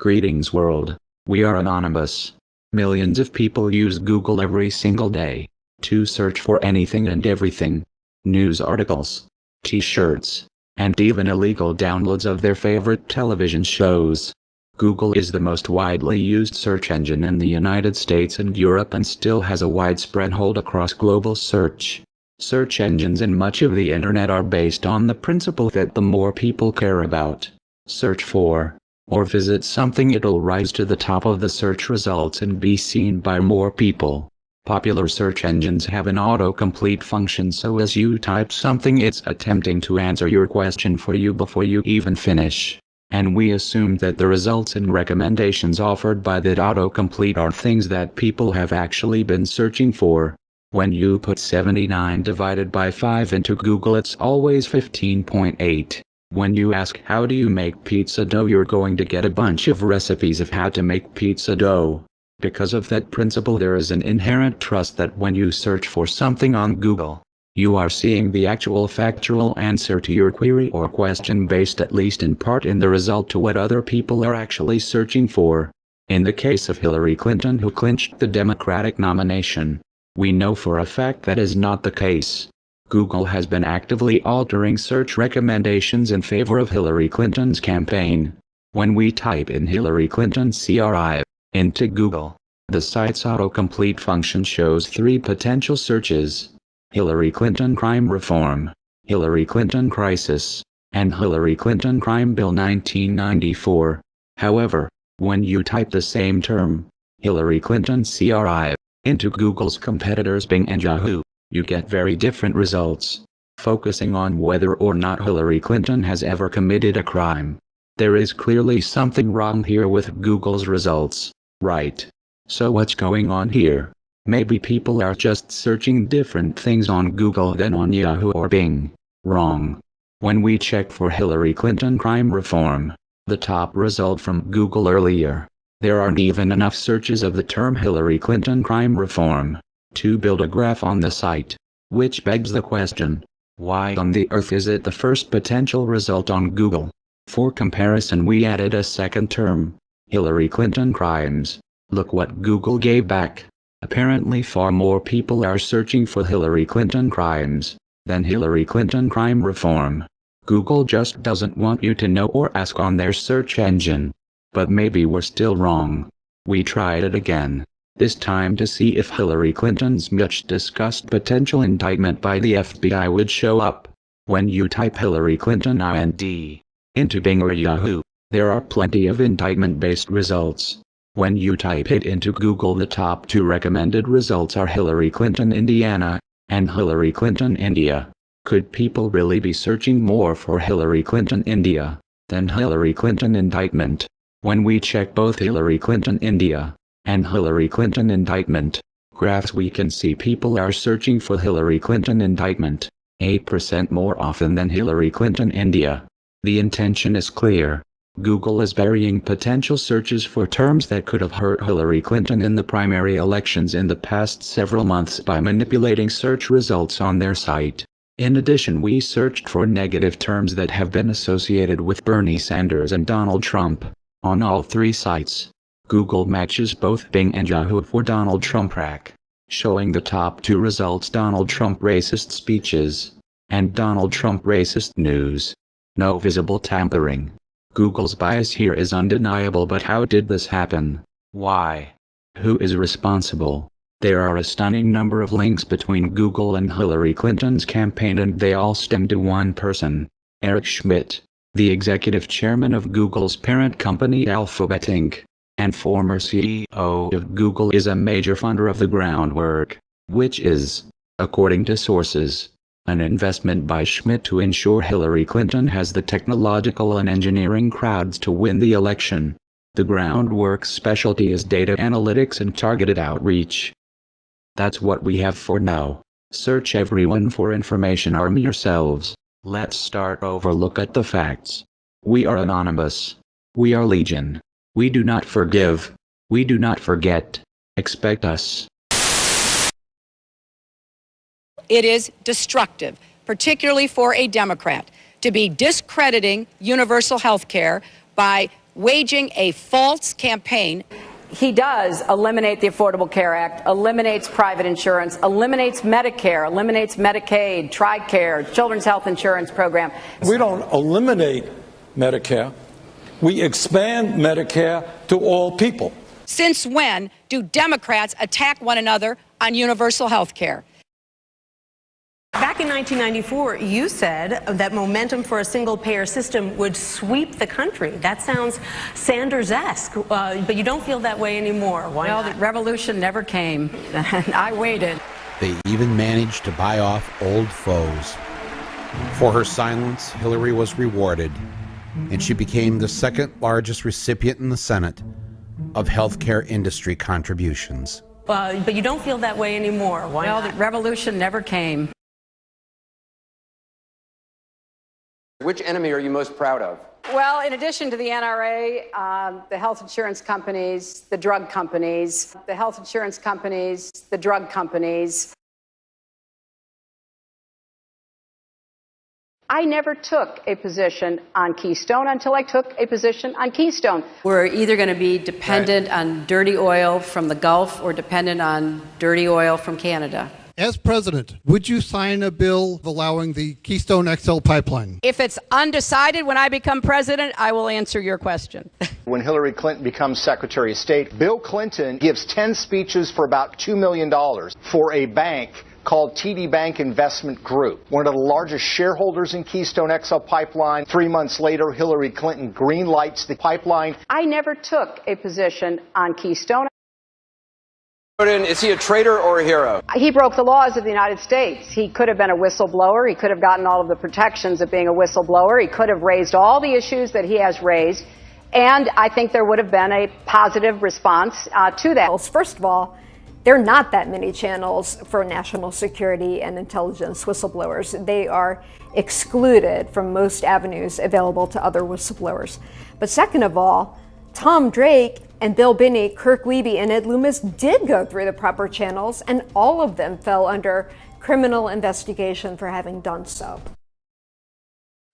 Greetings world. We are anonymous. Millions of people use Google every single day to search for anything and everything. News articles, t-shirts, and even illegal downloads of their favorite television shows. Google is the most widely used search engine in the United States and Europe and still has a widespread hold across global search. Search engines in much of the internet are based on the principle that the more people care about, search for, or visit something, it'll rise to the top of the search results and be seen by more people. Popular search engines have an autocomplete function, so as you type something it's attempting to answer your question for you before you even finish. And we assume that the results and recommendations offered by that autocomplete are things that people have actually been searching for. When you put 79 divided by 5 into Google, it's always 15.8. When you ask how do you make pizza dough, you're going to get a bunch of recipes of how to make pizza dough. Because of that principle, there is an inherent trust that when you search for something on Google, you are seeing the actual factual answer to your query or question based at least in part in the result to what other people are actually searching for. In the case of Hillary Clinton, who clinched the Democratic nomination, we know for a fact that is not the case. Google has been actively altering search recommendations in favor of Hillary Clinton's campaign. When we type in Hillary Clinton CRI into Google, the site's autocomplete function shows 3 potential searches: Hillary Clinton crime reform, Hillary Clinton crisis, and Hillary Clinton crime bill 1994. However, when you type the same term, Hillary Clinton CRI, into Google's competitors Bing and Yahoo, you get very different results, focusing on whether or not Hillary Clinton has ever committed a crime. There is clearly something wrong here with Google's results, right? So what's going on here? Maybe people are just searching different things on Google than on Yahoo or Bing. Wrong. When we check for Hillary Clinton crime reform, the top result from Google earlier, there aren't even enough searches of the term Hillary Clinton crime reform to build a graph on the site, which begs the question, why on the earth is it the first potential result on Google? For comparison, we added a second term, Hillary Clinton crimes. Look what Google gave back. Apparently far more people are searching for Hillary Clinton crimes than Hillary Clinton crime reform. Google just doesn't want you to know or ask on their search engine. But maybe we're still wrong. We tried it again, this time to see if Hillary Clinton's much discussed potential indictment by the FBI would show up. When you type Hillary Clinton IND into Bing or Yahoo, there are plenty of indictment-based results. When you type it into Google, the top 2 recommended results are Hillary Clinton Indiana and Hillary Clinton India. Could people really be searching more for Hillary Clinton India than Hillary Clinton indictment? When we check both Hillary Clinton India and Hillary Clinton indictment graphs, we can see people are searching for Hillary Clinton indictment 8% more often than Hillary Clinton India. The intention is clear. Google is burying potential searches for terms that could have hurt Hillary Clinton in the primary elections in the past several months by manipulating search results on their site. In addition, we searched for negative terms that have been associated with Bernie Sanders and Donald Trump. On all 3 sites, Google matches both Bing and Yahoo for Donald Trump rack, showing the top 2 results: Donald Trump racist speeches and Donald Trump racist news. No visible tampering. Google's bias here is undeniable, but how did this happen? Why? Who is responsible? There are a stunning number of links between Google and Hillary Clinton's campaign, and they all stem to one person, Eric Schmidt, the executive chairman of Google's parent company Alphabet Inc., and former CEO of Google, is a major funder of the groundwork, which is, according to sources, an investment by Schmidt to ensure Hillary Clinton has the technological and engineering crowds to win the election. The groundwork's specialty is data analytics and targeted outreach. That's what we have for now. Search everyone for information, arm yourselves. Let's start over. Look at the facts. We are anonymous. We are legion. We do not forgive. We do not forget. Expect us. It is destructive, particularly for a Democrat, to be discrediting universal health care by waging a false campaign. He does eliminate the Affordable Care Act, eliminates private insurance, eliminates Medicare, eliminates Medicaid, TRICARE, Children's Health Insurance Program. We don't eliminate Medicare. We expand Medicare to all people. Since when do Democrats attack one another on universal health care? Back in 1994, you said that momentum for a single-payer system would sweep the country. That sounds Sanders-esque, but you don't feel that way anymore. Why not? Well, the revolution never came, and I waited. They even managed to buy off old foes. For her silence, Hillary was rewarded, and she became the second largest recipient in the Senate of healthcare industry contributions. But you don't feel that way anymore. Why not? Well, the revolution never came. Which enemy are you most proud of? Well, in addition to the NRA, the health insurance companies, the drug companies, the health insurance companies, the drug companies. I never took a position on Keystone until I took a position on Keystone. We're either going to be dependent on dirty oil from the Gulf or dependent on dirty oil from Canada. As president, would you sign a bill allowing the Keystone XL pipeline? If it's undecided when I become president, I will answer your question. When Hillary Clinton becomes Secretary of State, Bill Clinton gives 10 speeches for about $2 million for a bank called TD Bank Investment Group, one of the largest shareholders in Keystone XL pipeline. 3 months later, Hillary Clinton greenlights the pipeline. I never took a position on Keystone. Is he a traitor or a hero? He broke the laws of the United States. He could have been a whistleblower. He could have gotten all of the protections of being a whistleblower. He could have raised all the issues that he has raised. And I think there would have been a positive response to that. First of all, there are not that many channels for national security and intelligence whistleblowers. They are excluded from most avenues available to other whistleblowers. But second of all, Tom Drake and Bill Binney, Kirk Wiebe, and Ed Loomis did go through the proper channels, and all of them fell under criminal investigation for having done so.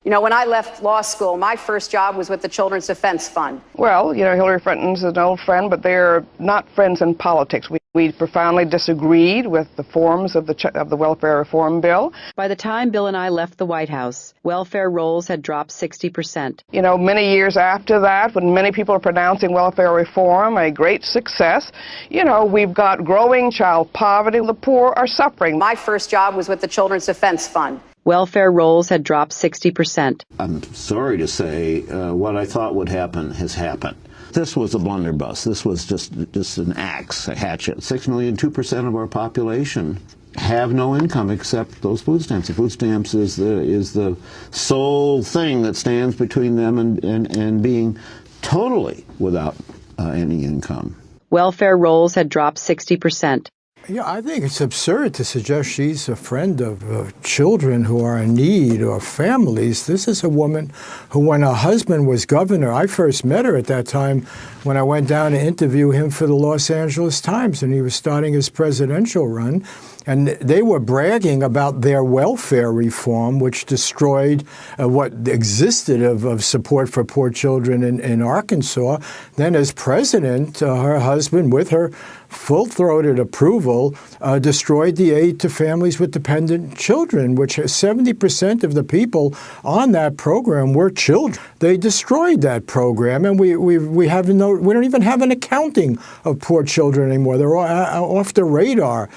You know, when I left law school, my first job was with the Children's Defense Fund. Well, you know, Hillary Clinton's an old friend, but they're not friends in politics. We profoundly disagreed with the forms of the welfare reform bill. By the time Bill and I left the White House, welfare rolls had dropped 60%. You know, many years after that, when many people are pronouncing welfare reform a great success, you know, we've got growing child poverty. The poor are suffering. My first job was with the Children's Defense Fund. Welfare rolls had dropped 60%. I'm sorry to say what I thought would happen has happened. This was a blunderbuss. This was just an axe, a hatchet. 6 million, 2% of our population have no income except those food stamps. The food stamps is the sole thing that stands between them and being totally without any income. Welfare rolls had dropped 60%. Yeah, I think it's absurd to suggest she's a friend of children who are in need or families. This is a woman who, when her husband was governor, I first met her at that time when I went down to interview him for the Los Angeles Times, and he was starting his presidential run. And they were bragging about their welfare reform, which destroyed what existed of support for poor children in Arkansas. Then as president, her husband, with her full-throated approval, destroyed the aid to families with dependent children, which 70% of the people on that program were children. They destroyed that program, and we don't even have an accounting of poor children anymore. They're all off the radar.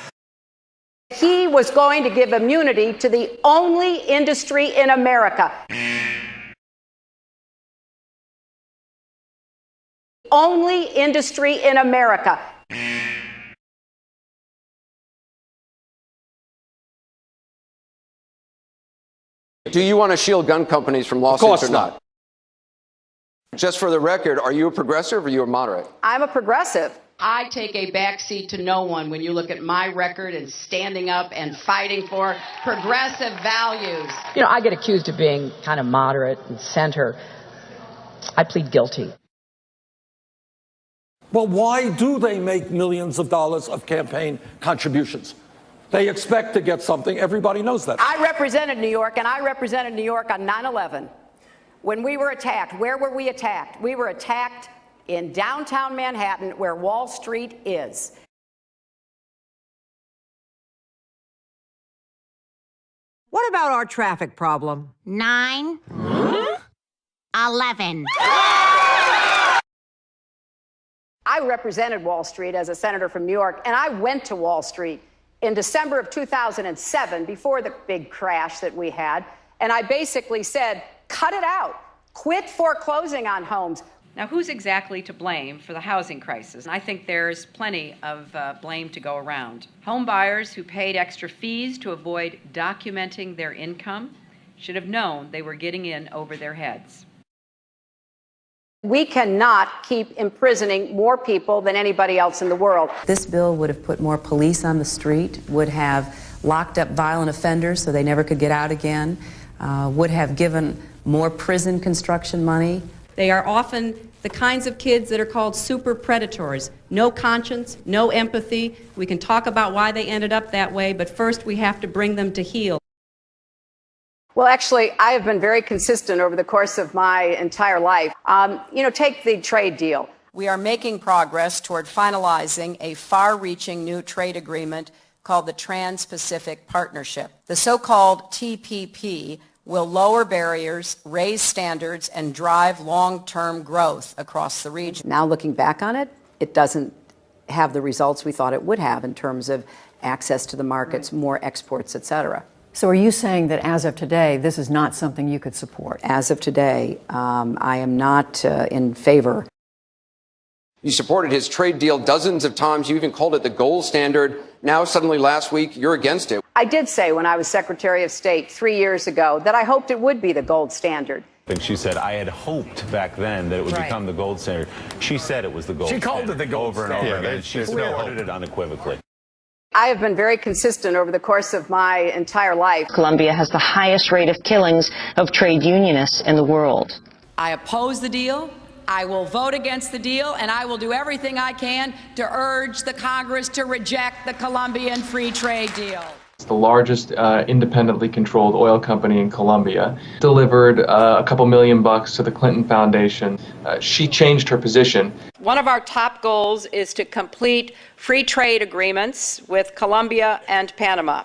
He was going to give immunity to the only industry in America. Only industry in America. Do you want to shield gun companies from lawsuits Of course or not? Just for the record, are you a progressive or are you a moderate? I'm a progressive. I take a backseat to no one when you look at my record and standing up and fighting for progressive values. You know, I get accused of being kind of moderate and center. I plead guilty. Well, why do they make millions of dollars of campaign contributions? They expect to get something. Everybody knows that. I represented New York, and I represented New York on 9/11. when we were attacked, where were we attacked? We were attacked in downtown Manhattan, where Wall Street is. What about our traffic problem? 9, 11. I represented Wall Street as a senator from New York, and I went to Wall Street in December of 2007, before the big crash that we had, and I basically said, cut it out. Quit foreclosing on homes. Now, who's exactly to blame for the housing crisis? I think there's plenty of blame to go around. Home buyers who paid extra fees to avoid documenting their income should have known they were getting in over their heads. We cannot keep imprisoning more people than anybody else in the world. This bill would have put more police on the street, would have locked up violent offenders so they never could get out again, would have given more prison construction money. They are often the kinds of kids that are called super predators. No conscience, no empathy. We can talk about why they ended up that way, but first we have to bring them to heel. Well, actually, I have been very consistent over the course of my entire life. Take the trade deal. We are making progress toward finalizing a far-reaching new trade agreement called the Trans-Pacific Partnership. The so-called TPP will lower barriers, raise standards, and drive long-term growth across the region. Now, looking back on it, it doesn't have the results we thought it would have in terms of access to the markets, more exports, et cetera. So are you saying that as of today, this is not something you could support? As of today, I am not in favor. You supported his trade deal dozens of times. You even called it the gold standard. Now, suddenly last week, you're against it. I did say when I was Secretary of State 3 years ago that I hoped it would be the gold standard. And she said, I had hoped back then that it would become the gold standard. She said it was the gold standard. She called it the gold over standard. And over again. She supported it unequivocally. I have been very consistent over the course of my entire life. Colombia has the highest rate of killings of trade unionists in the world. I oppose the deal. I will vote against the deal, and I will do everything I can to urge the Congress to reject the Colombian free trade deal. It's the largest independently controlled oil company in Colombia. Delivered a couple $1 million to the Clinton Foundation. She changed her position. One of our top goals is to complete free trade agreements with Colombia and Panama.